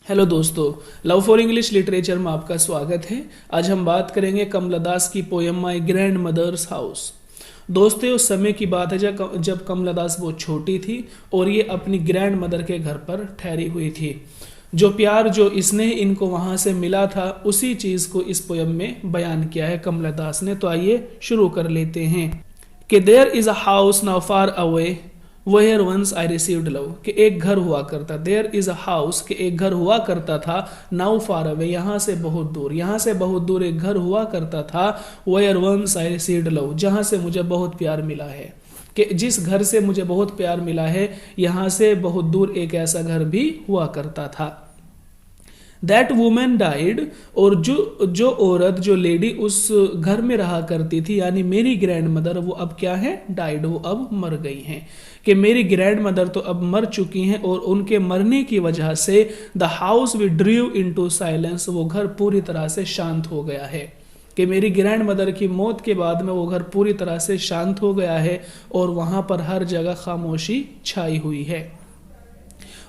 Hello दोस्तों, love for English literature में आपका स्वागत है। आज हम बात करेंगे कमला दास की poem my grandmother's house. दोस्तों, उस समय की बात है जब कमला दास बहुत छोटी थी और ये अपनी ग्रैंड मदर के घर पर ठहरी हुई थी। जो प्यार, जो स्नेह इनको वहां से मिला था, उसी चीज को इस पोयम में बयान किया है कमला दास ने। तो आइए शुरू कर लेते हैं कि there is a house now far away where once I received love. कि एक घर हुआ करता, देयर इज अ हाउस, कि एक घर हुआ करता था, नाउ फार अवे, यहाँ से बहुत दूर, यहाँ से बहुत दूर एक घर हुआ करता था, where once I received love, जहाँ से मुझे बहुत प्यार मिला है। कि जिस घर से मुझे बहुत प्यार मिला है, यहाँ से बहुत दूर एक ऐसा घर भी हुआ करता था। दैट वुमेन डाइड, और जो औरत, जो लेडी उस घर में रहा करती थी, यानी मेरी ग्रैंड मदर, वो अब क्या है? डाइड, वो अब मर गई हैं। कि मेरी ग्रैंड मदर तो अब मर चुकी हैं और उनके मरने की वजह से the house withdrew into silence, वो घर पूरी तरह से शांत हो गया है। कि मेरी ग्रैंड मदर की मौत के बाद में वो घर पूरी तरह से शांत हो गया है और वहां पर हर जगह खामोशी छाई हुई है।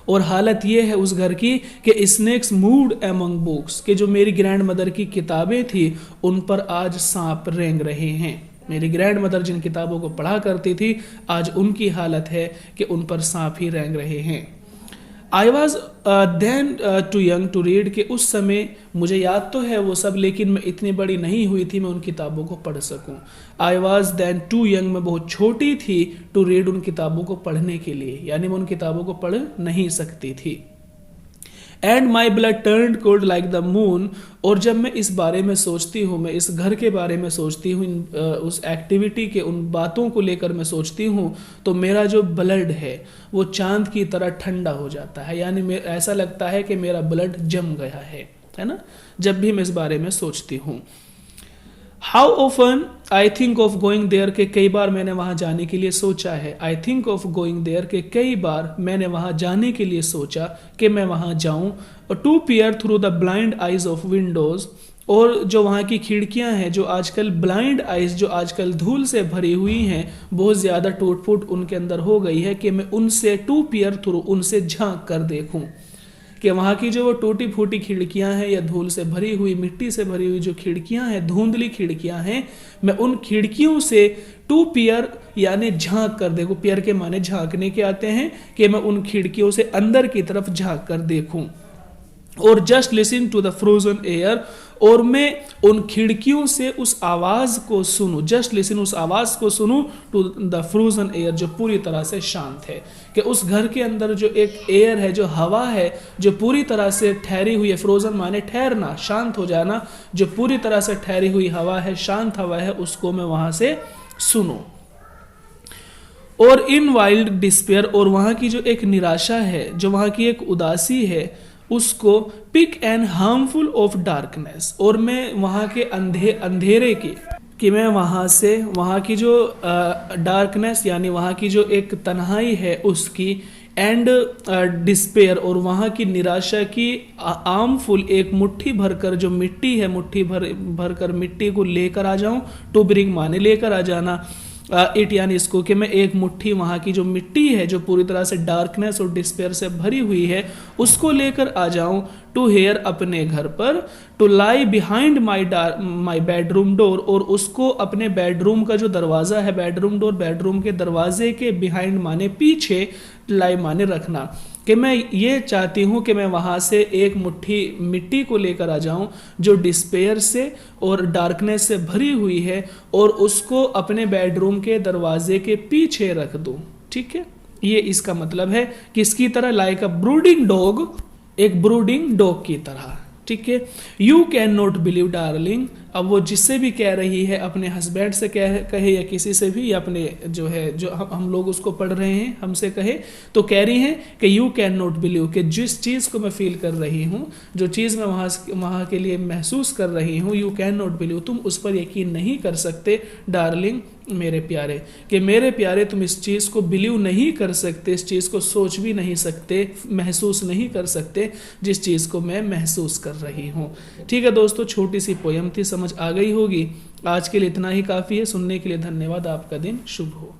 और हालत ये है उस घर की कि स्नेक्स मूव्ड अमंग बुक्स, कि जो मेरी ग्रैंड मदर की किताबें थी उन पर आज सांप रेंग रहे हैं। मेरी ग्रैंड मदर जिन किताबों को पढ़ा करती थी, आज उनकी हालत है कि उन पर सांप ही रेंग रहे हैं। I was then too young to read, के उस समय मुझे याद तो है वो सब, लेकिन मैं इतनी बड़ी नहीं हुई थी मैं उन किताबों को पढ़ सकूं। I was then too young, मैं बहुत छोटी थी, टू रीड, उन किताबों को पढ़ने के लिए, यानी मैं उन किताबों को पढ़ नहीं सकती थी। And my blood turned cold like the moon, और जब मैं इस बारे में सोचती हूँ, मैं इस घर के बारे में सोचती हूँ, उस एक्टिविटी के, उन बातों को लेकर मैं सोचती हूँ, तो मेरा जो ब्लड है वो चांद की तरह ठंडा हो जाता है। यानी ऐसा लगता है कि मेरा ब्लड जम गया है ना, जब भी मैं इस बारे में सोचती हूँ। How often I think of going there, के कई बार मैंने वहां जाने के लिए सोचा है। I think of going there, के कई बार मैंने वहां जाने के लिए सोचा कि मैं वहां जाऊं। और to peer through the blind eyes of windows, और जो वहाँ की खिड़कियां हैं, जो आजकल ब्लाइंड आइज, जो आजकल धूल से भरी हुई हैं, बहुत ज़्यादा टूट फूट उनके अंदर हो गई है, कि मैं उनसे टू पियर थ्रू, उनसे झांक कर देखूं। कि वहाँ की जो वो टूटी फूटी खिड़कियां हैं, या धूल से भरी हुई, मिट्टी से भरी हुई जो खिड़कियां हैं, धुंधली खिड़कियां हैं, मैं उन खिड़कियों से टू पियर, यानी झांक कर देखूं। पियर के माने झांकने के आते हैं, कि मैं उन खिड़कियों से अंदर की तरफ झांक कर देखूं। और just listen to the frozen air, और मैं उन खिड़कियों से उस आवाज को सुनूं, जस्ट लिसन, उस आवाज को सुनूं, टू द फ्रोजन एयर, जो पूरी तरह से शांत है। कि उस घर के अंदर जो एक एयर है, जो हवा है, जो पूरी तरह से ठहरी हुई है, फ्रोजन माने ठहरना, शांत हो जाना, जो पूरी तरह से ठहरी हुई हवा है, शांत हवा है, उसको मैं वहां से सुनूं। और इन वाइल्ड डिस्पेयर, और वहां की जो एक निराशा है, जो वहां की एक उदासी है, उसको pick an armful of darkness, और मैं वहाँ के अंधेरे की, कि मैं वहाँ से, वहाँ की जो डार्कनेस, यानी वहाँ की जो एक तन्हाई है उसकी, एंड डिस्पेयर, और वहाँ की निराशा की, आर्मफुल, एक मुट्ठी भरकर जो मिट्टी है, मुट्ठी भरकर मिट्टी को लेकर आ जाऊं। टू ब्रिंग माने लेकर आ जाना, इट, यानी इसको, कि मैं एक मुट्ठी वहाँ की जो मिट्टी है, जो पूरी तरह से डार्कनेस और डिस्पेयर से भरी हुई है, उसको लेकर आ जाऊं। टू हेयर, अपने घर पर। To lie behind my bedroom door, और उसको अपने बेडरूम का जो दरवाज़ा है, बेडरूम डोर, बेडरूम के दरवाजे के बिहाइंड माने पीछे, लाई माने रखना। कि मैं ये चाहती हूँ कि मैं वहाँ से एक मुट्ठी मिट्टी को लेकर आ जाऊँ, जो डिस्पेयर से और डार्कनेस से भरी हुई है, और उसको अपने बेडरूम के दरवाजे के पीछे रख दूँ। ठीक है, ये इसका मतलब है। किसकी तरह? लाइक अ ब्रूडिंग डॉग, एक ब्रूडिंग डॉग की तरह। ठीक है। You can not believe darling, अब वो जिससे भी कह रही है, अपने हस्बैंड से कहे या किसी से भी, या अपने जो है, जो हम लोग उसको पढ़ रहे हैं, हमसे कहे, तो कह रही हैं कि यू कैन नॉट बिलीव, कि जिस चीज़ को मैं फील कर रही हूँ, जो चीज़ मैं वहाँ के लिए महसूस कर रही हूँ, यू कैन नॉट बिलीव, तुम उस पर यकीन नहीं कर सकते, डार्लिंग, मेरे प्यारे, कि मेरे प्यारे, तुम इस चीज़ को बिलीव नहीं कर सकते, इस चीज़ को सोच भी नहीं सकते, महसूस नहीं कर सकते, जिस चीज़ को मैं महसूस कर रही हूँ। ठीक है दोस्तों, छोटी सी पोयम थी, समझ आ गई होगी। आज के लिए इतना ही काफ़ी है। सुनने के लिए धन्यवाद। आपका दिन शुभ हो।